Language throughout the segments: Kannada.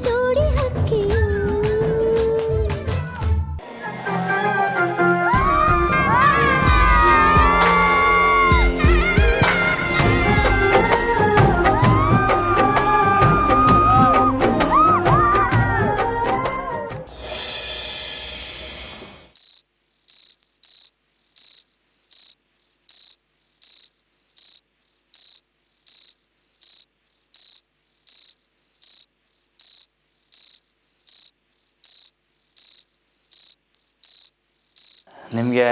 ಜೋಡಿ ಹಕ್ಕಿಯು ನಿಮಗೆ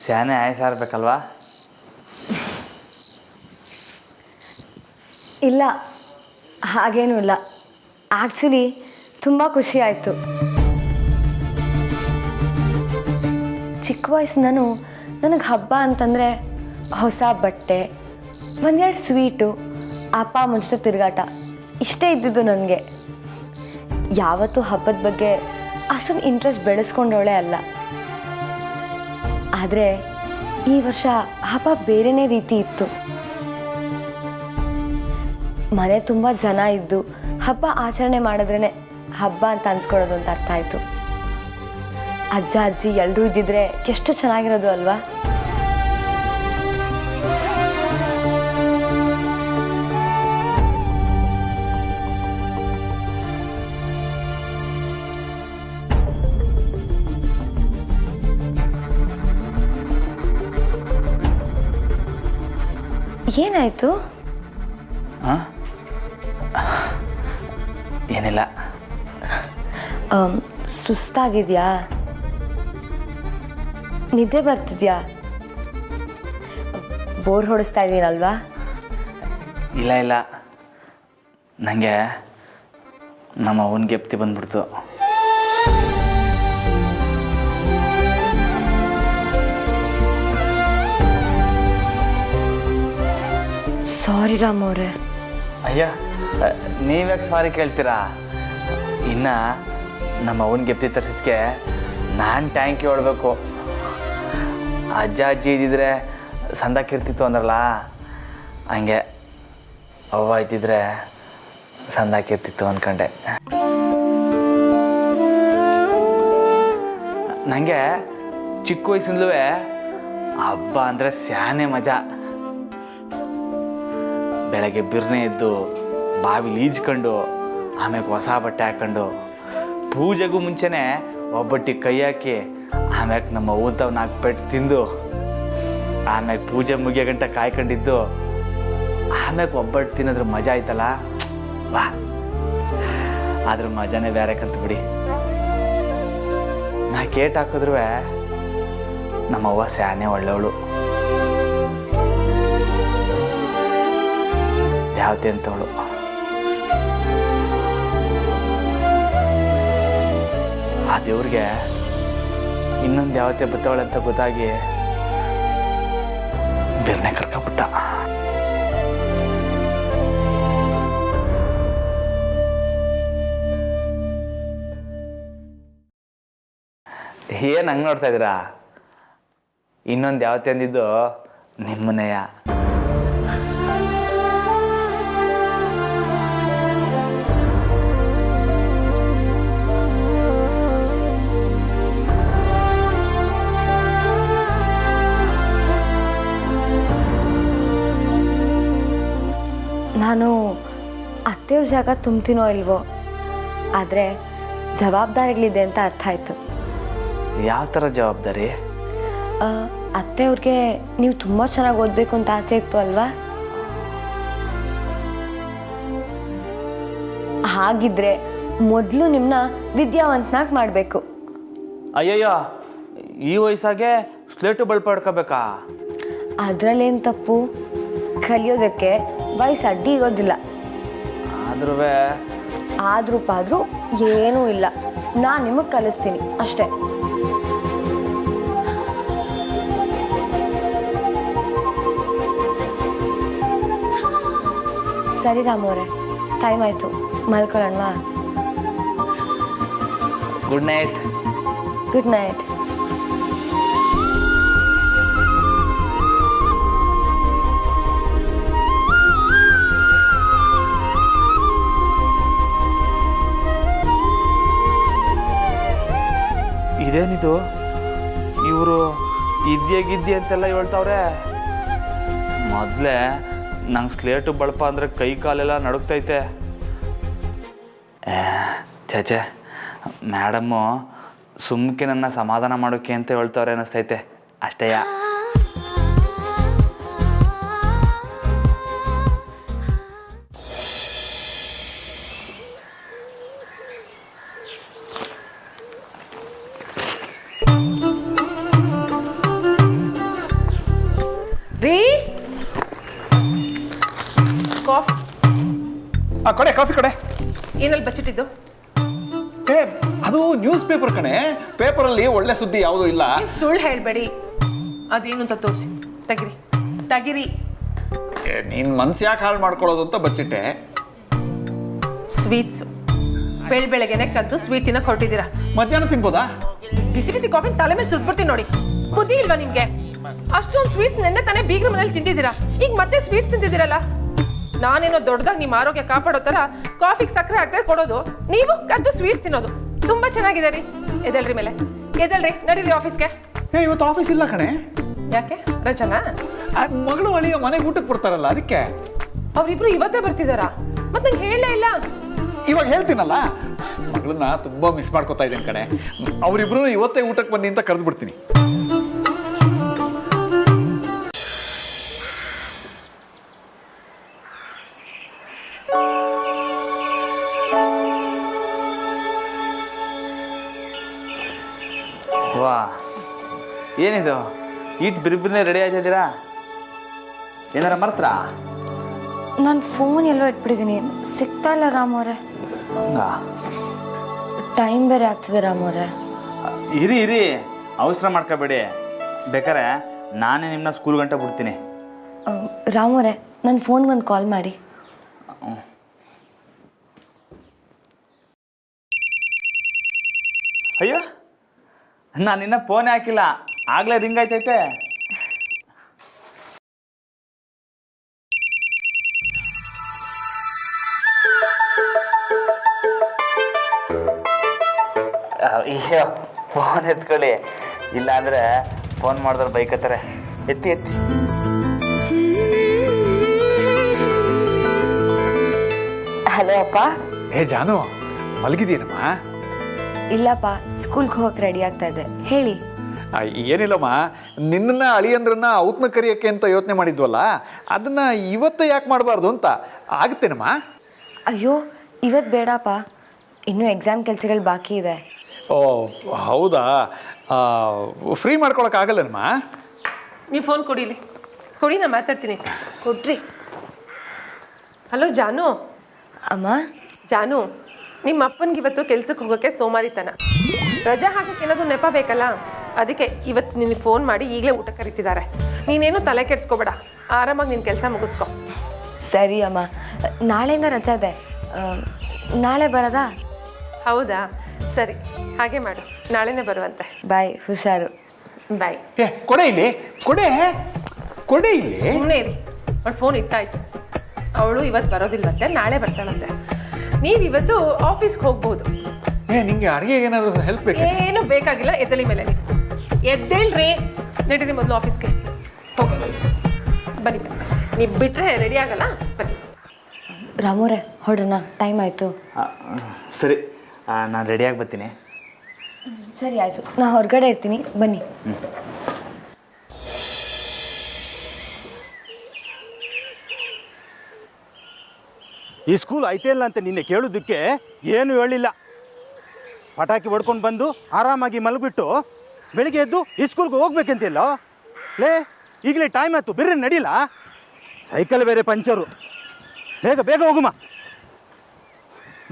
ಸ್ಯಾನೆ ಆಯಸ ಇರಬೇಕಲ್ವಾ? ಇಲ್ಲ, ಹಾಗೇನೂ ಇಲ್ಲ. ಆ್ಯಕ್ಚುಲಿ ತುಂಬ ಖುಷಿ ಆಯಿತು. ಚಿಕ್ಕ ವಯಸ್ಸಿನೂ ನನಗೆ ಹಬ್ಬ ಅಂತಂದರೆ ಹೊಸ ಬಟ್ಟೆ, ಒಂದೆರಡು ಸ್ವೀಟು, ಅಪ್ಪ ಅಮ್ಮನ ಜೊತೆ ತಿರುಗಾಟ ಇಷ್ಟೇ ಇದ್ದಿದ್ದು ನನಗೆ. ಯಾವತ್ತೂ ಹಬ್ಬದ ಬಗ್ಗೆ ಅಷ್ಟೊಂದು ಇಂಟ್ರೆಸ್ಟ್ ಬೆಳೆಸ್ಕೊಂಡವಳೆ ಅಲ್ಲ. ಆದರೆ ಈ ವರ್ಷ ಹಬ್ಬ ಬೇರೆಯೇ ರೀತಿ ಇತ್ತು. ಮನೆ ತುಂಬ ಜನ ಇದ್ದು ಹಬ್ಬ ಆಚರಣೆ ಮಾಡಿದ್ರೇ ಹಬ್ಬ ಅಂತ ಅನ್ಸ್ಕೊಳ್ಳೋದು ಅಂತ ಅರ್ಥ ಆಯಿತು. ಅಜ್ಜ ಅಜ್ಜಿ ಎಲ್ಲರೂ ಇದ್ದಿದ್ರೆ ಎಷ್ಟು ಚೆನ್ನಾಗಿರೋದು ಅಲ್ವಾ? ಏನಾಯಿತು? ಏನಿಲ್ಲ. ಸುಸ್ತಾಗಿದೆಯಾ? ನಿದ್ದೆ ಬರ್ತಿದ್ಯಾ? ಬೋರ್ ಹೊಡಿಸ್ತಾ ಇದ್ದೀನಲ್ವಾ? ಇಲ್ಲ ಇಲ್ಲ, ನನಗೆ ನಮ್ಮ ಅವನ ಗೆಪ್ತಿ ಬಂದ್ಬಿಡ್ತು. ಸಾರಿ ರಾಮ್ ಅವರೇ. ಅಯ್ಯ, ನೀವ್ಯಾಕೆ ಸಾರಿ ಕೇಳ್ತೀರಾ? ಇನ್ನು ನಮ್ಮ ಅವನ ಗೆಪ್ತಿ ತರಿಸಿದ್ಕೆ ನಾನು ಟ್ಯಾಂಕ್ ಯು ಹೇಳ್ಬೇಕು. ಅಜ್ಜ ಅಜ್ಜಿ ಇದ್ದಿದ್ರೆ ಸಂದಾಕಿರ್ತಿತ್ತು ಅಂದ್ರಲ್ಲ, ಹಂಗೆ ಅವ್ವ ಇದ್ದಿದ್ರೆ ಸಂದಾಕಿರ್ತಿತ್ತು ಅಂದ್ಕೊಂಡೆ. ನನಗೆ ಚಿಕ್ಕ ವಯಸ್ಸಿಂದಲೂ ಹಬ್ಬ ಅಂದರೆ ಸ್ಯಾನೆ ಮಜಾ. ಬೆಳಗ್ಗೆ ಬಿರ್ನೆ ಎದ್ದು ಬಾವಿಲಿ ಈಜ್ಕೊಂಡು, ಆಮೇಲೆ ಹೊಸ ಬಟ್ಟೆ ಹಾಕ್ಕೊಂಡು, ಪೂಜೆಗೂ ಮುಂಚೆನೇ ಒಬ್ಬಟ್ಟಿಗೆ ಕೈ ಹಾಕಿ, ಆಮ್ಯಾಕೆ ನಮ್ಮ ಊತವ್ 4 ಪೆಟ್ಟು ತಿಂದು, ಆಮ್ಯಾಕೆ ಪೂಜೆ ಮುಗಿಯೋ ಗಂಟೆ ಕಾಯ್ಕೊಂಡಿದ್ದು, ಆಮ್ಯಾಕೆ ಒಬ್ಬಟ್ಟು ತಿನ್ನೋದ್ರ ಮಜಾ ಆಯ್ತಲ್ಲ, ವಾ, ಅದ್ರ ಮಜಾನೇ ಬೇರೆ ಕಂತು ಬಿಡಿ. ನಾ ಕೇಟ್ ಹಾಕಿದ್ರು ನಮ್ಮವ್ವ ಸ್ಯಾನೆ ಒಳ್ಳೆವಳು, ಯಾವತ್ತೆ ಅಂತವಳು. ಆ ದೇವ್ರಿಗೆ ಇನ್ನೊಂದು ಯಾವತ್ತೆ ಬತ್ತವಳೆ ಅಂತ ಗೊತ್ತಾಗಿ ಬಿರ್ನೆ ಕರ್ಕೊಬಿಟ್ಟ. ಏನು ಹಂಗೆ ನೋಡ್ತಾ ಇದ್ದೀರಾ? ಇನ್ನೊಂದು ಯಾವತ್ತೆ ಅಂದಿದ್ದು ನಿಮ್ಮನೆಯ. ನಾನು ಅತ್ತೆಯವ್ರ ಜಾಗ ತುಂಬ್ತೀನೋ ಇಲ್ವೋ, ಆದರೆ ಜವಾಬ್ದಾರಿಗಳಿದೆ ಅಂತ ಅರ್ಥ ಆಯಿತು. ಯಾವ ಥರ ಜವಾಬ್ದಾರಿ? ಅತ್ತೆಯವ್ರಿಗೆ ನೀವು ತುಂಬ ಚೆನ್ನಾಗಿ ಓದಬೇಕು ಅಂತ ಆಸೆ ಇತ್ತು ಅಲ್ವಾ? ಹಾಗಿದ್ರೆ ಮೊದಲು ನಿಮ್ಮನ್ನ ವಿದ್ಯಾವಂತನಾಗಿ ಮಾಡಬೇಕು. ಅಯ್ಯಯ್ಯೋ, ಈ ವಯಸ್ಸಾಗೆ ಸ್ಲೇಟು ಬಳ್ಪಡ್ಕೋಬೇಕಾ? ಅದರಲ್ಲೇನು ತಪ್ಪು? ಕಲಿಯೋದಕ್ಕೆ ವಯಸ್ಸು ಅಡ್ಡಿ ಇರೋದಿಲ್ಲ. ಆದ್ರೂ ಪಾದ್ರೂ ಏನೂ ಇಲ್ಲ, ನಾನು ನಿಮಗೆ ಕಲಿಸ್ತೀನಿ ಅಷ್ಟೇ. ಸರಿ ರಾಮವ್ರೆ, ಟೈಮ್ ಆಯಿತು, ಮಲ್ಕೊಳ್ಳೋಣವಾ? Good night. Good night. ಏನಿದು ಇವರು ಗಿದ್ದೆ ಅಂತೆಲ್ಲ ಹೇಳ್ತಾವ್ರೆ. ಮೊದಲೇ ನಂಗೆ ಸ್ಲೇಟು ಬಳಪ ಅಂದರೆ ಕೈ ಕಾಲೆಲ್ಲ ನಡುಕ್ತೈತೆ. ಛೇ ಮೇಡಮ್ಮು ಸುಮ್ಕೆ ನನ್ನ ಸಮಾಧಾನ ಮಾಡೋಕ್ಕೆ ಅಂತ ಹೇಳ್ತಾವ್ರೆ ಅನ್ನಿಸ್ತೈತೆ ಅಷ್ಟೇಯ. ರೀ ಕಾಫಿ ಕೊಡೆ ಕಾಫಿ ಕೊಡೆ. ಏನಲ್ಲಿ ಬಚ್ಚಿಟ್ಟಿದ್ದು? ಏ ಅದು ನ್ಯೂಸ್ ಪೇಪರ್ ಕಣೆ. ಪೇಪರಲ್ಲಿ ಒಳ್ಳೆ ಸುದ್ದಿ ಯಾವುದೂ ಇಲ್ಲ. ಸುಳ್ಳು ಹೇಳ್ಬೇಡಿ. ಅದೇನು ಅಂತ ತೋರಿಸಿ. ತೆಗಿರಿ. ನೀನ್ ಮನ್ಸು ಯಾಕೆ ಹಾಳು ಮಾಡ್ಕೊಳ್ಳೋದು ಅಂತ ಬಚ್ಚಿಟ್ಟೆ. ಸ್ವೀಟ್ಸು ಬೆಳಗ್ಗೆನೆ ಕದ್ದು ಸ್ವೀಟ್ ತಿನ್ನಕ್ಕೆ ಹೊರಟಿದ್ದೀರಾ. ಮಧ್ಯಾಹ್ನ ತಿನ್ಬೋದಾ? ಬಿಸಿ ಕಾಫಿ ತಲೆ ಮೇಲೆ ಸುಟ್ಬಿಡ್ತೀನಿ ನೋಡಿ. ಬುದ್ಧಿ ಇಲ್ವಾ ನಿಮ್ಗೆ? ಅಷ್ಟೊಂದು ಸ್ವೀಟ್ಸ್ ನೆನ್ನೆ ತಾನೇ ಬೀಗ್ರ ಮನೇಲಿ ತಿಂದಿದ್ದೀರಾ, ಈಗ ಮತ್ತೆ ಸ್ವೀಟ್ಸ್ ತಿಂತಿದ್ದೀರಲ್ಲ. ನಾನೇನೋ ದೊಡ್ಡದಾಗಿ ನಿಮ್ಮ ಆರೋಗ್ಯ ಕಾಪಾಡೋ ಥರ ಕಾಫಿಗೆ ಸಕ್ಕರೆ ಹಾಕ್ತಾ ಕೊಡೋದು, ನೀವು ಕದ್ದು ಸ್ವೀಟ್ಸ್ ತಿನ್ನೋದು. ತುಂಬಾ ಚೆನ್ನಾಗಿದೆ ರೀ. ಎದಲ್ರಿ ನಡೀರಿ ಆಫೀಸ್ಗೆ. ಇವತ್ತು ಆಫೀಸ್ ಇಲ್ಲ ಕಣೆ. ಯಾಕೆ ರಚನಾ? ಮಗಳು ಅಳಿಯ ಮನೆಗೆ ಊಟಕ್ಕೆ ಬರ್ತಾರಲ್ಲ ಅದಕ್ಕೆ. ಅವ್ರಿಬ್ರು ಇವತ್ತೇ ಬರ್ತಿದಾರಾ? ಮತ್ತೆ ನಂಗೆ ಹೇಳಲೇ ಇಲ್ಲ. ಇವಾಗ ಹೇಳ್ತೀನಲ್ಲ, ಮಗಳನ್ನ ತುಂಬಾ ಮಿಸ್ ಮಾಡ್ಕೋತಾ ಇದ್ದೇನೆ ಕಣೆ. ಅವರಿಬ್ರು ಇವತ್ತೇ ಊಟಕ್ಕೆ ಬನ್ನಿ ಅಂತ ಕರೆದು ಬಿಡ್ತೀನಿ. ವಾ, ಏನಿದು ಈಟ್ ಬಿರಿಬಿರಿನೇ ರೆಡಿ ಆಗ್ತಿದ್ದೀರಾ? ಏನಾರ ಮರ್ತ್ರಾ? ನಾನು ಫೋನ್ ಎಲ್ಲೋ ಇಟ್ಬಿಟ್ಟಿದ್ದೀನಿ, ಸಿಗ್ತಾ ಇಲ್ಲ ರಾಮವ್ರೆ. ಟೈಮ್ ಬೇರೆ ಆಗ್ತಿದೆ ರಾಮವ್ರೆ. ಇರಿ ಅವಸರ ಮಾಡ್ಕೋಬೇಡಿ. ಬೇಕಾರೆ ನಾನೇ ನಿಮ್ಮನ್ನ ಸ್ಕೂಲ್ ಗಂಟೆ ಬಿಡ್ತೀನಿ. ರಾಮವ್ರೆ, ನನ್ನ ಫೋನ್ಗೆ ಒಂದು ಕಾಲ್ ಮಾಡಿ. ಅಯ್ಯೋ, ನಾನು ಇನ್ನ ಫೋನೇ ಹಾಕಿಲ್ಲ, ಆಗಲೇ ರಿಂಗ್ ಆಯ್ತೈತೆ. ಅಯ್ಯೋ, ಫೋನ್ ಎತ್ಕೊಳ್ಳಿ, ಇಲ್ಲ ಅಂದರೆ ಫೋನ್ ಮಾಡಿದ್ರೆ ಬೈಕತ್ತಾರೆ. ಎತ್ತಿ. ಹಲೋ ಅಪ್ಪ. ಜಾನು, ಮಲಗಿದ್ದೀನಮ್ಮ? ಇಲ್ಲಪ್ಪ, ಸ್ಕೂಲ್ಗೆ ಹೋಗಕ್ಕೆ ರೆಡಿ ಆಗ್ತಾ ಇದ್ದೆ. ಹೇಳಿ. ಏನಿಲ್ಲಮ್ಮ, ನಿನ್ನ ಅಳಿಯಂದ್ರನ್ನ ಔತ್ನ ಕರಿಯಕ್ಕೆ ಅಂತ ಯೋಚನೆ ಮಾಡಿದ್ವಲ್ಲ, ಅದನ್ನ ಇವತ್ತೇ ಯಾಕೆ ಮಾಡಬಾರ್ದು ಅಂತ. ಆಗುತ್ತೇನಮ್ಮ? ಅಯ್ಯೋ, ಇವತ್ತು ಬೇಡಪ್ಪ, ಇನ್ನೂ ಎಕ್ಸಾಮ್ ಕೆಲಸಗಳು ಬಾಕಿ ಇದೆ. ಓ ಹೌದಾ? ಫ್ರೀ ಮಾಡ್ಕೊಳಕ್ಕಾಗಲ್ಲಮ್ಮ? ನೀವು ಫೋನ್ ಕೊಡಿ, ನಾನು ಮಾತಾಡ್ತೀನಿ. ಕೊಡ್ರಿ. ಹಲೋ ಜಾನು. ಅಮ್ಮ. ಜಾನು, ನಿಮ್ಮ ಅಪ್ಪನಿಗೆ ಇವತ್ತು ಕೆಲ್ಸಕ್ಕೆ ಹೋಗೋಕ್ಕೆ ಸೋಮಾರಿತನ. ರಜಾ ಹಾಕಕ್ಕೆ ಏನಾದರೂ ನೆಪ ಬೇಕಲ್ಲ, ಅದಕ್ಕೆ ಇವತ್ತು ನಿನಗೆ ಫೋನ್ ಮಾಡಿ ಈಗಲೇ ಊಟ ಕರಿತಿದ್ದಾರೆ. ನೀನೇನು ತಲೆ ಕೆಡಿಸ್ಕೋಬೇಡ, ಆರಾಮಾಗಿ ನಿನ್ನ ಕೆಲಸ ಮುಗಿಸ್ಕೊ. ಸರಿ ಅಮ್ಮ, ನಾಳೆಯಿಂದ ರಜಾ ಇದೆ, ನಾಳೆ ಬರೋದಾ? ಹೌದಾ, ಸರಿ, ಹಾಗೆ ಮಾಡು, ನಾಳೆನೇ ಬರುವಂತೆ. ಬಾಯ್, ಹುಷಾರು. ಬಾಯ್. ಕೊಡೆ ಇಲ್ಲಿ, ಕೊಡೆ ಇಲ್ಲಿ. ಸುಮ್ಮನೆ ಇರಿ, ಅವಳು ಫೋನ್ ಇಟ್ಟಾಯ್ತು. ಅವಳು ಇವತ್ತು ಬರೋದಿಲ್ವಂತೆ, ನಾಳೆ ಬರ್ತಾಳಂತೆ. ನೀವು ಇವತ್ತು ಆಫೀಸ್ಗೆ ಹೋಗ್ಬೋದು. ನಿಂಗೆ ಅಡುಗೆ ಏನಾದರೂ ಹೆಲ್ಪ್ ಬೇಕು? ಏನು ಬೇಕಾಗಿಲ್ಲ, ಎದ್ದಲಿ ಮೇಲೆ ಎದ್ದೇಳ್ರಿ. ನಡೀರಿ ಮೊದಲು ಆಫೀಸ್ಗೆ ಹೋಗಿ. ಬನ್ನಿ, ನೀವು ಬಿಟ್ಟರೆ ರೆಡಿ ಆಗಲ್ಲ. ಬನ್ನಿ ರಾಮೋರೆ, ಹೊರಡೋಣ, ಟೈಮ್ ಆಯಿತು. ಸರಿ, ನಾನು ರೆಡಿಯಾಗಿ ಬರ್ತೀನಿ. ಸರಿ ಆಯಿತು, ನಾ ಹೊರಗಡೆ ಇರ್ತೀನಿ, ಬನ್ನಿ. ಈ ಸ್ಕೂಲ್ ಐತೆ ಇಲ್ಲ ಅಂತ ನಿನ್ನೆ ಕೇಳೋದಕ್ಕೆ ಏನು ಹೇಳಿಲ್ಲ. ಪಟಾಕಿ ಹೊಡ್ಕೊಂಡು ಬಂದು ಆರಾಮಾಗಿ ಮಲಗಿಬಿಟ್ಟು ಬೆಳಿಗ್ಗೆ ಎದ್ದು ಈ ಸ್ಕೂಲ್ಗೆ ಹೋಗ್ಬೇಕಂತಿಲ್ಲ. ಲೇ, ಈಗಲೇ ಟೈಮ್ ಆಯ್ತು, ಬೇರೆ ನಡೀಲ್ಲ. ಸೈಕಲ್ ಬೇರೆ ಪಂಚರು. ಬೇಗ ಹೋಗುಮ,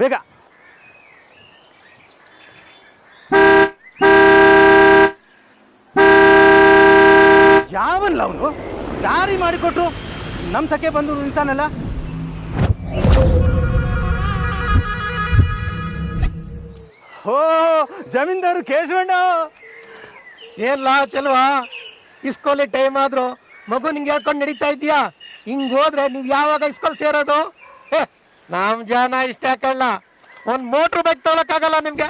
ಬೇಗ. ಯಾವಲ್ಲ ಅವನು ದಾರಿ ಮಾಡಿಕೊಟ್ರು ನಮ್ಮ ತಕ್ಕೆ ಬಂದು ನಿಂತಾನಲ್ಲ. ಓ ಜಮೀನ್ದಾರು ಕೇಶವಣ್ಣ. ಏನ್ಲ ಚಲ್ವಾ, ಇಸ್ಕೋಲಿ ಟೈಮ್ ಆದ್ರು ಮಗು ನಿಂಗೆ ಹೇಳ್ಕೊಂಡು ನಡೀತಾ ಇದೀಯಾ? ಹಿಂಗೆ ಹೋದ್ರೆ ನೀವು ಯಾವಾಗ ಇಸ್ಕೋಲ್ ಸೇರೋದು? ನಮ್ಮ ಜನ ಇಷ್ಟ ಹಾಕಲ್ಲ, ಒಂದು ಮೋಟ್ರ್ ಬೈಕ್ ತಗೊಳಕ್ಕಾಗಲ್ಲ ನಿಮ್ಗೆ.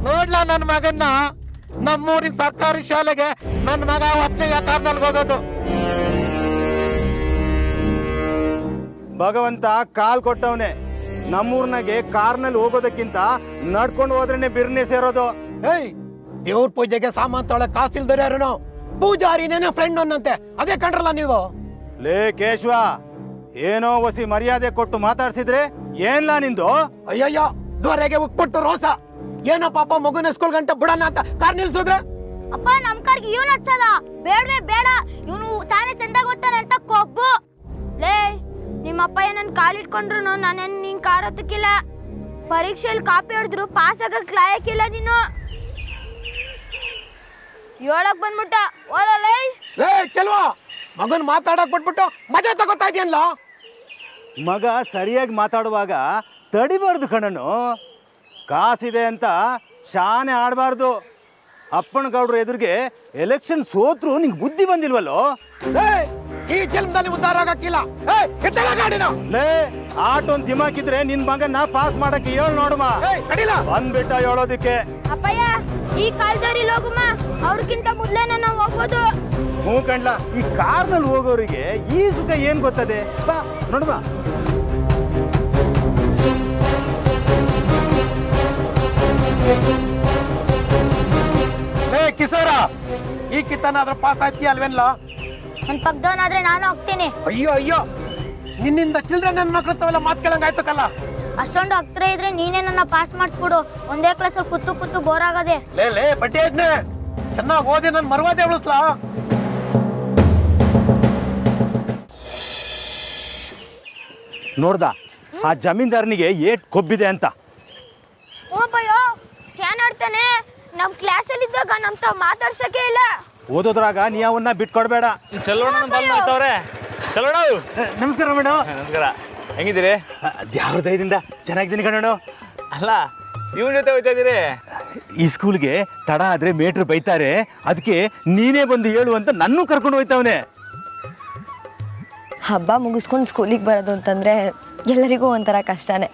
ನೋಡ್ಲಾ ನನ್ನ ಮಗನ್ನ ನಮ್ಮೂರಿನ ಸರ್ಕಾರಿ ಶಾಲೆಗೆ ನನ್ನ ಮಗ ಒತ್ತನೆಯ ಕಾರ್ನಲ್ಲಿ ಹೋಗೋದು. ಭಗವಂತ ಕಾಲ್ ಕೊಟ್ಟವನೆ. ನಮ್ಮೂರ್ನಾಗೆ ಕಾರ್ನಲ್ಲಿ ಹೋಗೋದಕ್ಕಿಂತ ನಡ್ಕೊಂಡು ಹೋದ್ರೇನೆ ಬಿರ್ನೆ ಸೇರೋದು. ಏಯ್, ದೇವ್ರ ಪೂಜೆಗೆ ಸಾಮಾನ್ ತೊಳಕ್ ಕಾಸಿಲ್ದರೆ ಯಾರು ಪೂಜಾರಿನೇನೆ ಫ್ರೆಂಡ್ ಅನ್ನಂತೆ, ಅದೇ ಕಂಡ್ರಲ್ಲ ನೀವು. ಲೇ ಕೇಶವ, ಏನೋ ಒಸಿ ಮರ್ಯಾದೆ ಕೊಟ್ಟು ಮಾತಾಡ್ಸಿದ್ರೆ ಏನ್ಲಾ ನಿಂದು? ಅಯ್ಯಯ್ಯೋ, ದೊರೆಗೆ ಉಕ್ಬಿಟ್ಟು ರೋಸ. ಏನೋ ಪಾಪ ಮಗುನ ಸ್ಕೂಲ್ ಗಂಟೆ ಬಿಡೋಣ ಅಂತ ಕಾರ್ ನಿಲ್ಸಿದ್ರೆ. ಅಪ್ಪ ನಮ್ ಕಾರ್ಗೆ ಇವನ್ ಹಚ್ಚಲ್ಲ, ಬೇಡವೇ ಬೇಡ, ಇವನು ತಾನೇ ಚಂದ ಗೊತ್ತಾನೆ ಅಂತ ಕೊಬ್ಬು. ಲೇ, ನಿಮ್ಮಪ್ಪ ಏನನ್ ಕಾಲಿಟ್ಕೊಂಡ್ರು ನಾನೇನ್ ನಿನ್ ಕಾರ್ ಹತ್ತಕ್ಕಿಲ್ಲ. ಪರೀಕ್ಷೆಯಲ್ಲಿ ಕಾಪಿ ಹೊಡೆದ್ರು ಪಾಸ್ ಆಗಕ್ ಲಾಯಕ್ಕಿಲ್ಲ ನೀನು. ಹೇಳಕ್ ಬಂದ್ಬಿಟ್ಟ ಓದಲ್ಲ. ಏ ಚೆಲ್ವಾ, ಮಗನ್ ಮಾತಾಡಕ್ ಬಿಟ್ಬಿಟ್ಟು ಮಜಾ ತಗೋತಾ ಇದೆಯಲ್ಲ. ಮಗ ಸರಿಯಾಗಿ ಮಾತಾಡುವಾಗ ತಡಿಬಾರ್ದು ಕಣನು. ಕಾಸಿದೆ ಅಂತ ಶಾನೆ ಆಡಬಾರ್ದು. ಅಪ್ಪನ ಗೌಡ್ರ ಎದುರಿಗೆ ಎಲೆಕ್ಷನ್ ಸೋತ್ರು ನಿಂಗೆ ಬುದ್ಧಿ ಬಂದಿಲ್ವಲ್ಲೋ? ಈ ಜನ್ಮದಲ್ಲಿ ಉದ್ಧಾರ ಆಗಕ್ಕಿಲ್ಲ. ಗಾಡಿನ ಲೇ, ಆಟೊಂದ್ ದಿಮಾಕಿದ್ರೆ ನಿನ್ ಮಗನ್ನ ಪಾಸ್ ಮಾಡಕ್ಕೆ ಹೇಳು ನೋಡುಮ. ಬಂದ್ಬಿಟ್ಟ ಹೇಳೋದಿಕ್ಕೆ. ಅಪ್ಪಯ್ಯ, ಈ ಕಾಲ್ದವ್ರಿ ಹೋಗುಮ್ಮ, ಅವ್ರಿಗಿಂತ ಮೊದ್ಲೇನ ನಾವು ಹೋಗ್ಬೋದು. ಹ್ಞೂ ಕಣ್ಲ, ಈ ಕಾರ್ನಲ್ಲಿ ಹೋಗೋರಿಗೆ ಈ ಸುಖ ಏನ್ ಗೊತ್ತದೆ? ಬಾ ನೋಡುವ. ಏ ಕಿಸೋರ, ಈ ಕಿತ್ತನಾದ್ರೂ ಪಾಸ್ ಆಯ್ತೀಯ ಅಲ್ವೇನ್ಲ? ನನ್ ಪಕ್ಕದವನಾದ್ರೆ ನಾನು ಹೋಗ್ತೀನಿ. ಅಯ್ಯೋ ಅಯ್ಯೋ, ನಿನ್ನಿಂದ ಚಿಲ್ಡ್ರನ್ ನನ್ನ ಮಕ್ಕಳತ್ತವೆಲ್ಲ ಮಾತು ಕೇಳಂಗಾಯ್ತಕ್ಕಲ್ಲ. ಅಷ್ಟೊಂದು ಹತ್ರ ಇದ್ರೆ ನೀನೇ ನನ್ನ ಪಾಸ್ ಮಾಡಿಸ್ಬಿಡು. ಒಂದೇ ಕ್ಲಾಸಲ್ಲಿ ಕೂತು ಬೋರ್ ಆಗದೆ. ಲೇ ಬಡ್ಡಿ ಆದ್ನೆ, ಚೆನ್ನಾಗಿ ಓದಿ ನನ್ ಮರ್ವಾದೆ ಉಳಿಸ್ಲಾ. ನೋಡ್ದ ಆ ಜಮೀನ್ದಾರನಿಗೆ ಏಟ್ ಕೊಬ್ಬಿದೆ ಅಂತ. ಓ ಬಯ್ಯೋ, ಫ್ಯಾನ್ ಆಡ್ತಾನೆ. ನಮ್ ಕ್ಲಾಸಲ್ಲಿ ಇದ್ದಾಗ ನಮ್ ತಾವ್ ಮಾತಾಡ್ಸಕ್ಕೆ ಇಲ್ಲ. ಓದೋದ್ರಾಗ ನೀ ಅವನ್ನ ಬಿಟ್ಕೊಡ್ಬೇಡ. ಚಲೋಣ ಬಂದವ್ರೆ. ಚಲೋಣ, ನಮಸ್ಕಾರ ಮೇಡಮ್. ನಮಸ್ಕಾರ. ಹೆಂಗಿದ್ದೀರಿ? ದ್ಯಾವ್ರ ದಯದಿಂದ ಚೆನ್ನಾಗಿದ್ದೀನಿ ಕಣೋ. ಅಲ್ಲ, ಇವನ್ ಜೊತೆ ಹೋಗ್ತಾ ಇದ್ದೀರಿ? ಈ ಸ್ಕೂಲ್ಗೆ ತಡ ಆದ್ರೆ ಮೇಟ್ರು ಬೈತಾರೆ, ಅದಕ್ಕೆ ನೀನೇ ಬಂದು ಹೇಳು ಅಂತ ನನ್ನೂ ಕರ್ಕೊಂಡು ಹೋಯ್ತವನೆ. ಹಬ್ಬ ಮುಗಿಸ್ಕೊಂಡು ಸ್ಕೂಲಿಗೆ ಬರೋದು ಅಂತಂದರೆ ಎಲ್ಲರಿಗೂ ಒಂಥರ ಕಷ್ಟನೇ.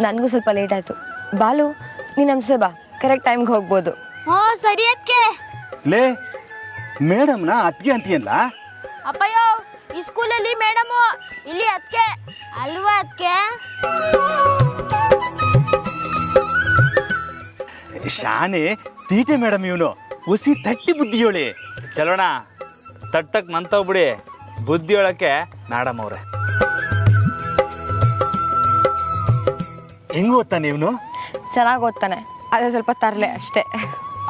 ನನಗೂ ಸ್ವಲ್ಪ ಲೇಟ್ ಆಯಿತು. ಬಾಲು, ನೀನು ನಮ್ಸೆ ಬಾ, ಕರೆಕ್ಟ್ ಟೈಮ್ಗೆ ಹೋಗ್ಬೋದು. ಹ್ಞೂ ಸರಿ ಅದಕ್ಕೆ. ಲೇ, ಮೇಡಮ್ನ ಅತ್ಗೆ ಅಂತೀಯಲ್ಲ? ಅಪ್ಪಯ್ಯೋ, ಈ ಸ್ಕೂಲಲ್ಲಿ ಮೇಡಮು, ಇಲ್ಲಿ ಅದಕ್ಕೆ ಅಲ್ವಾ? ಅದಕ್ಕೆ ಶಾನೆ ತೀಟೆ ಮೇಡಮ್ ಇವನು. ಹುಸಿ ತಟ್ಟಿ ಬುದ್ಧಿ ಹೇಳಿ. ಚಲೋಣ, ತಟ್ಟಕ್ ಮಂತವ್ಬಿಡಿ, ಬುದ್ಧಿ ಹೇಳಕ್ಕೆ ಮೇಡಮ್ ಅವ್ರೆ. ಹೆಂಗ್ ಓದ್ತಾನೆ ಇವನು? ಚೆನ್ನಾಗಿ ಓದ್ತಾನೆ, ಅದೇ ಸ್ವಲ್ಪ ತರಲೆ ಅಷ್ಟೇ.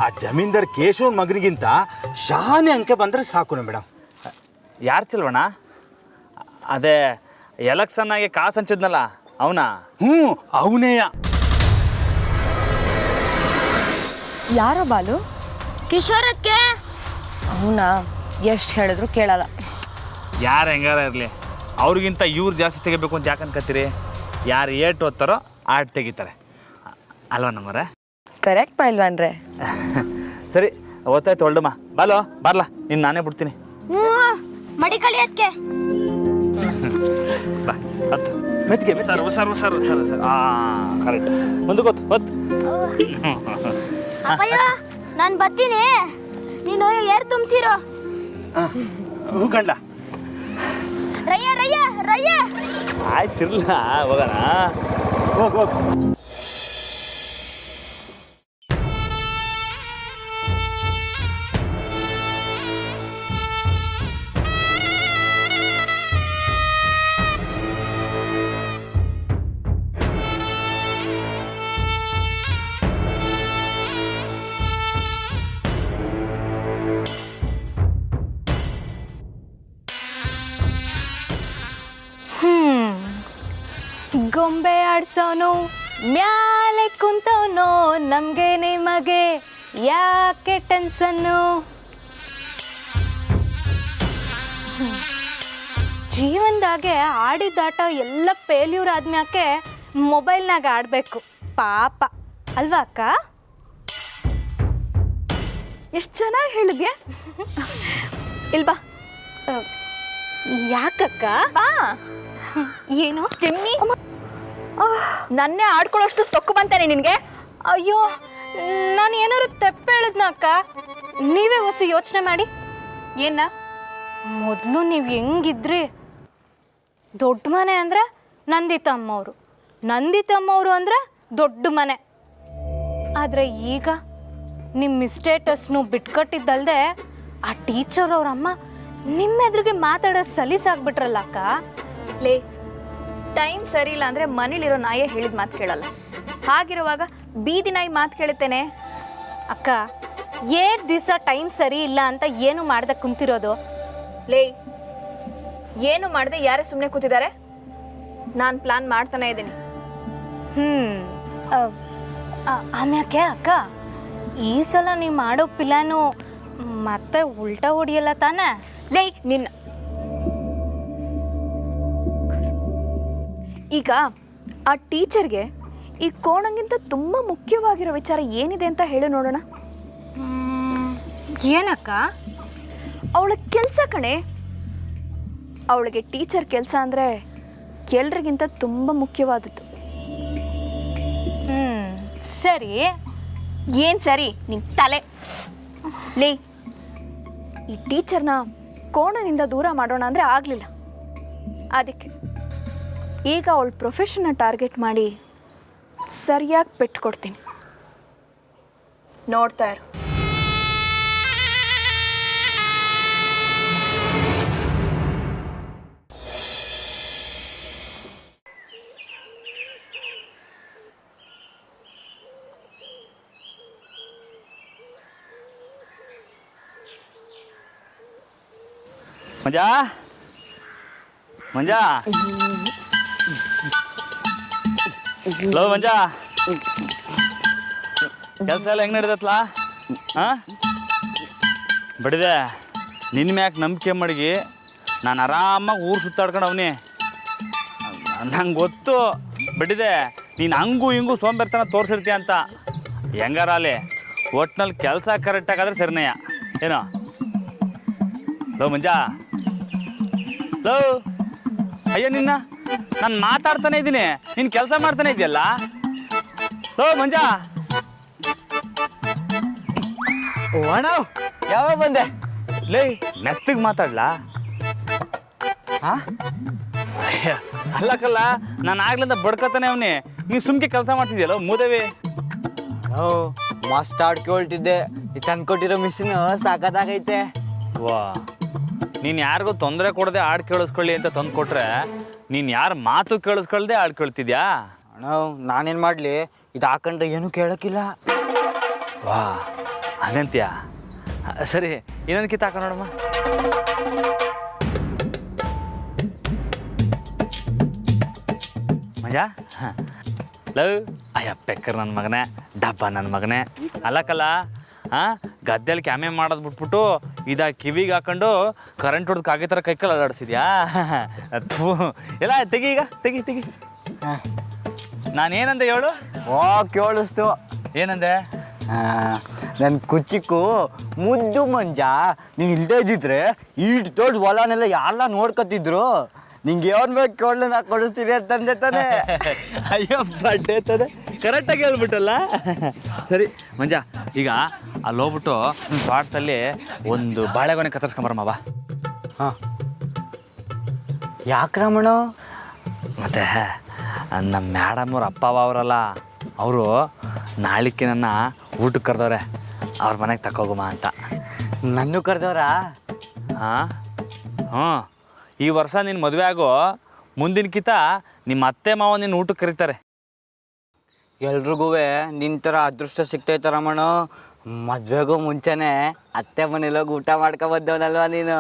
ಆ ಜಮೀನ್ದಾರ್ ಕೇಶವನ್ ಮಗನಿಗಿಂತ ಶಾನೆ ಅಂಕೆ ಬಂದ್ರೆ ಸಾಕು ಮೇಡಮ್. ಯಾರು ಚಲೋಣ? ಅದೇ ಎಲೆಕ್ಷನ್ನಾಗೆ ಕಾಸು ಹಂಚಿದ್ನಲ್ಲ ಅವನ? ಹ್ಞೂ, ಅವನೇಯ. ಯಾರೋ ಬಾಲು? ಕಿಶೋರಕ್ಕೆ. ಅವನಾ? ಎಷ್ಟು ಹೇಳಿದ್ರು ಕೇಳಲ್ಲ. ಯಾರು ಹೆಂಗಾರ ಇರಲಿ, ಅವ್ರಿಗಿಂತ ಇವ್ರು ಜಾಸ್ತಿ ತೆಗಿಬೇಕು ಅಂತ ಯಾಕೆ ಅನ್ಕತ್ತೀರಿ? ಯಾರು ಏಟು ಓದ್ತಾರೋ ಆಟ ತೆಗಿತಾರೆ ಅಲ್ವಾ ನಮ್ಮರೆ? ಕರೆಕ್ಟ್ ಪೈಲ್ವಾನ್ರೆ. ಸರಿ, ಓದ್ತಾಯ್ತು ಹೊಲ್ಡಮ್ಮ. ಬಾಲೋ ಬರ್ಲಾ, ನೀನು ನಾನೇ ಬಿಡ್ತೀನಿ. ಹ್ಞೂ, ಮಡಿಕಳಿ ಅದಕ್ಕೆ. ಬಾ, ಹತ್ತು ಮೆತ್ಗೆ sir sir sir sir sir. Correct. ಮುಂದಕ್ಕೆ ಹೊತ್ತು ಹೊತ್ತು. ಅಪ್ಪಯ್ಯ, ನಾನು ಬರ್ತೀನಿ, ನೀನು ಏರ್ ತುಂಬಿಸಿರೋ. ಹೂ ಕಂಡ್ಲ. ರಯ್ಯ ರಯ್ಯ ರಯ್ಯ. ಆಯ್ತಿರ್ಲ, ಹೋಗೋಣ. ಹೋಗ್ ಹೋಗ್. ಗೊಂಬೆ ಆಡ್ಸೋನು ಮ್ಯಾಲೆ ಕುಂತವನು, ನಮಗೆ ನಿಮಗೆ ಯಾಕೆ ಟೆನ್ಸನ್ನು? ಜೀವನದಾಗೆ ಆಡಿದಾಟ ಎಲ್ಲ ಫೇಲ್ಯೂರ್ ಆದ್ಮ್ಯಾಕೆ ಮೊಬೈಲ್ನಾಗ ಆಡಬೇಕು ಪಾಪ ಅಲ್ವಾ ಅಕ್ಕ? ಎಷ್ಟು ಚೆನ್ನಾಗಿ ಹೇಳಿದ್ಯಾ. ಇಲ್ವಾ? ಯಾಕಕ್ಕ? ಬಾ. ಏನು ಚಿನ್ನಿ, ನನ್ನೇ ಆಡ್ಕೊಳ್ಳೋಷ್ಟು ಸೊಕ್ಕು ಬಂತಾನೆ ನಿನಗೆ? ಅಯ್ಯೋ, ನಾನು ಏನಾದ್ರು ತಪ್ಪು ಹೇಳಿದ್ನ ಅಕ್ಕ? ನೀವೇ ಹೊಸ ಯೋಚನೆ ಮಾಡಿ. ಏನ ಮೊದಲು ನೀವು ಹೆಂಗಿದ್ರಿ? ದೊಡ್ಡ ಮನೆ ಅಂದರೆ ನಂದಿತಮ್ಮವರು, ನಂದಿತಮ್ಮವರು ಅಂದರೆ ದೊಡ್ಡ ಮನೆ. ಆದರೆ ಈಗ ನಿಮ್ಮ ಸ್ಟೇಟಸ್ನು ಬಿಟ್ಕೊಟ್ಟಿದ್ದಲ್ದೆ ಆ ಟೀಚರ್ ಅವ್ರಮ್ಮ ನಿಮ್ಮ ಎದುರಿಗೆ ಮಾತಾಡೋದು ಸಲೀಸಾಗ್ಬಿಟ್ರಲ್ಲ ಅಕ್ಕ. ಲೇ, ಟೈಮ್ ಸರಿ ಇಲ್ಲ ಅಂದರೆ ಮನೇಲಿರೋ ನಾಯೇ ಹೇಳಿದ ಮಾತು ಕೇಳಲ್ಲ. ಹಾಗಿರುವಾಗ ಬೀದಿ ನಾಯಿ ಮಾತು ಕೇಳುತ್ತೇನೆ. ಅಕ್ಕ, 8 ದಿವಸ ಟೈಮ್ ಸರಿ ಇಲ್ಲ ಅಂತ ಏನು ಮಾಡ್ದೆ ಕುಂತಿರೋದು? ಲೇ, ಏನು ಮಾಡದೆ ಯಾರೇ ಸುಮ್ಮನೆ ಕೂತಿದ್ದಾರೆ? ನಾನು ಪ್ಲಾನ್ ಮಾಡ್ತಾನೆ ಇದ್ದೀನಿ. ಆಮ್ಯಾಕೆ ಅಕ್ಕ, ಈ ಸಲ ನೀವು ಮಾಡೋ ಪ್ಲಾನು ಮತ್ತೆ ಉಲ್ಟಾ ಹೊಡಿಯಲ್ಲ ತಾನೇ? ಲೇ, ನಿನ್ನ ಈಗ ಆ ಟೀಚರ್ಗೆ ಈ ಕೋಣಂಗಿಂತ ತುಂಬ ಮುಖ್ಯವಾಗಿರೋ ವಿಚಾರ ಏನಿದೆ ಅಂತ ಹೇಳು ನೋಡೋಣ. ಏನಕ್ಕ? ಅವಳ ಕೆಲಸ ಕಣೆ. ಅವಳಿಗೆ ಟೀಚರ್ ಕೆಲಸ ಅಂದರೆ ಎಲ್ರಿಗಿಂತ ತುಂಬ ಮುಖ್ಯವಾದದ್ದು. ಸರಿ. ಏನು ಸರಿ? ನಿಂಗೆ ತಲೆ. ಲೇ, ಈ ಟೀಚರ್ನ ಕೋಣನಿಂದ ದೂರ ಮಾಡೋಣ ಅಂದರೆ ಆಗಲಿಲ್ಲ. ಅದಕ್ಕೆ ಈಗ ಅವಳ ಪ್ರೊಫೆಷನ್ನ ಟಾರ್ಗೆಟ್ ಮಾಡಿ ಸರಿಯಾಗಿ ಪೆಟ್ಟು ಕೊಡ್ತೀನಿ. ನೋಡ್ತಾ ಇರು. ಮಂಜಾ, ಮಂಜಾ, ಲೋ ಮಂಜಾ, ಕೆಲಸ ಎಲ್ಲ ಹೆಂಗೆ ನಡ್ದತ್ಲ? ಹಾಂ, ಬಡಿದೆ ನಿನ್ನ ಮ್ಯಾಕೆ ನಂಬಿಕೆ ಮಡಗಿ ನಾನು ಆರಾಮಾಗಿ ಊರು ಸುತ್ತಾಡ್ಕೊಂಡು ಅವನಿ. ನಂಗೆ ಗೊತ್ತು ಬಡಿದೆ ನೀನು ಹಂಗೂ ಹಿಂಗೂ ಸೋಂಬೇರ್ತನ ತೋರಿಸಿರ್ತೀಯ ಅಂತ. ಹೆಂಗಾರ ಅಲ್ಲಿ ಒಟ್ನಲ್ಲಿ ಕೆಲಸ ಕರೆಕ್ಟಾಗಾದ್ರೆ ಸರಿನಯ್ಯ. ಏನೋ ಲೋ ಮಂಜಾ, ಲೋ, ಅಯ್ಯೋ ನಿನ್ನ ನಾನು ಮಾತಾಡ್ತಾನೆ ಇದ್ದೀನಿ, ನೀನು ಕೆಲಸ ಮಾಡ್ತಾನೆ ಇದೆಯಲ್ಲ. ಲೋ ಮಂಜಾ, ಅಣ್ಣ ಯಾವಾಗ ಬಂದೆ? ಲೇ, ಮೆತ್ತಗೆ ಮಾತಾಡ್ಲಾ? ಹಾಂ, ಅಲ್ಲಕ್ಕಲ್ಲ, ನಾನು ಆಗ್ಲಿಂದ ಬಡ್ಕತಾನೆ ಅವನಿ, ನೀನು ಸುಮ್ಕೆ ಕೆಲಸ ಮಾಡ್ತಿದ್ಯಲ್ಲ ಮೂದೇವಿ. ಮಸ್ತ್ ಆಡ್ಕೊಳ್ತಿದ್ದೆ. ತಂದ್ಕೊಟ್ಟಿರೋ ಮಿಷಿನ್ ಸಾಕತ್ತಾಗೈತೆ. ವಾ, ನೀನು ಯಾರಿಗೂ ತೊಂದರೆ ಕೊಡದೆ ಹಾಡು ಕೇಳಿಸ್ಕೊಳ್ಳಿ ಅಂತ ತಂದು ಕೊಟ್ರೆ ನೀನು ಯಾರ ಮಾತು ಕೇಳಿಸ್ಕೊಳ್ದೆ ಹಾಡು ಕೇಳ್ತಿದ್ಯಾ? ಅಣ್ಣ ನಾನೇನು ಮಾಡಲಿ, ಇದು ಹಾಕೊಂಡ್ರೆ ಏನೂ ಕೇಳೋಕ್ಕಿಲ್ಲ. ವಾ, ಹಂಗಂತೀಯ? ಸರಿ, ಇನ್ನೊಂದು ಕಿತ್ತ ಹಾಕ ನೋಡಮ್ಮ. ಮಜಾ ಲವ್. ಅಯ್ಯ ಪೆಕ್ಕರ್ ನನ್ನ ಮಗನೇ, ಡಬ್ಬ ನನ್ನ ಮಗನೇ. ಅಲ್ಲಕ್ಕಲ್ಲ, ಹಾಂ, ಗದ್ದೆಯಲ್ಲಿ ಕ್ಯಾಮೆ ಮಾಡೋದು ಬಿಟ್ಬಿಟ್ಟು ಇದಾಗ ಕಿವಿಗೆ ಹಾಕೊಂಡು ಕರೆಂಟ್ ಹೊಡೆದು ಕಾಗೆ ಥರ ಕೈಕಲ್ಲಿ ಅಲ್ಲಾಡಿಸಿದ್ಯಾ? ಎಲ್ಲ ತೆಗಿ, ಈಗ ತೆಗಿ ತೆಗಿ. ನಾನೇನಂದೆ ಹೇಳು? ಓ ಕೇಳಿಸ್ತು. ಏನಂದೆ? ನನ್ನ ಕುಚಿಕ್ಕು ಮುದ್ದು ಮಂಜ, ನೀನು ಇಲ್ಲದೇ ಇದ್ದಿದ್ರೆ ಇಷ್ಟು ದೊಡ್ಡ ಹೊಲನೆಲ್ಲ ಯಾರೆಲ್ಲ ನೋಡ್ಕೊತಿದ್ರು. ನಿಂಗೆ ಯಾವನ್ ಬೇಕು ಕೇಳಲು ನಾ ಕೊಡಿಸ್ತೀನಿ ಅಂತಂದೆ ತಾನೆ. ಅಯ್ಯೋ ಬಡ್ಡೆ ತಾನೆ, ಕರೆಕ್ಟಾಗಿ ಹೇಳ್ಬಿಟ್ಟಲ್ಲ. ಸರಿ ಮಂಜ, ಈಗ ಅಲ್ಲಿ ಹೋಗ್ಬಿಟ್ಟು ತೋಟದಲ್ಲಿ ಒಂದು ಬಾಳೆಗೊನೆ ಕತ್ತರಿಸ್ಕೊಂಬರಮ್ಮ ಬಾ. ಹಾಂ, ಯಾಕೆ ರಮಣ? ಮತ್ತು ನಮ್ಮ ಮೇಡಮ್ ಅವ್ರ ಅಪ್ಪ ಅವರಲ್ಲ, ಅವರು ನಾಳಿಕೆ ನನ್ನ ಊಟಕ್ಕೆ ಕರೆದವ್ರೆ, ಅವ್ರ ಮನೆಗೆ ತಕೋಗಮ್ಮ ಅಂತ. ನನ್ನೂ ಕರೆದವ್ರಾ? ಹಾಂ, ಹ್ಞೂ. ಈ ವರ್ಷ ನಿನ್ನ ಮದುವೆ ಆಗೋ ಮುಂದಿನಕಿತ ನಿಮ್ಮ ಅತ್ತೆ ಮಾವ ನಿನ್ನ ಊಟಕ್ಕೆ ಕರೀತಾರೆ. ಎಲ್ರಿಗೂ ನಿನ್ನ ಥರ ಅದೃಷ್ಟ ಸಿಗ್ತೈತೆ ರಮಣ. ಮದುವೆಗೂ ಮುಂಚೆನೇ ಅತ್ತೆ ಮನೇಲೋಗಿ ಊಟ ಮಾಡ್ಕೊಬಂದವನಲ್ವ ನೀನು.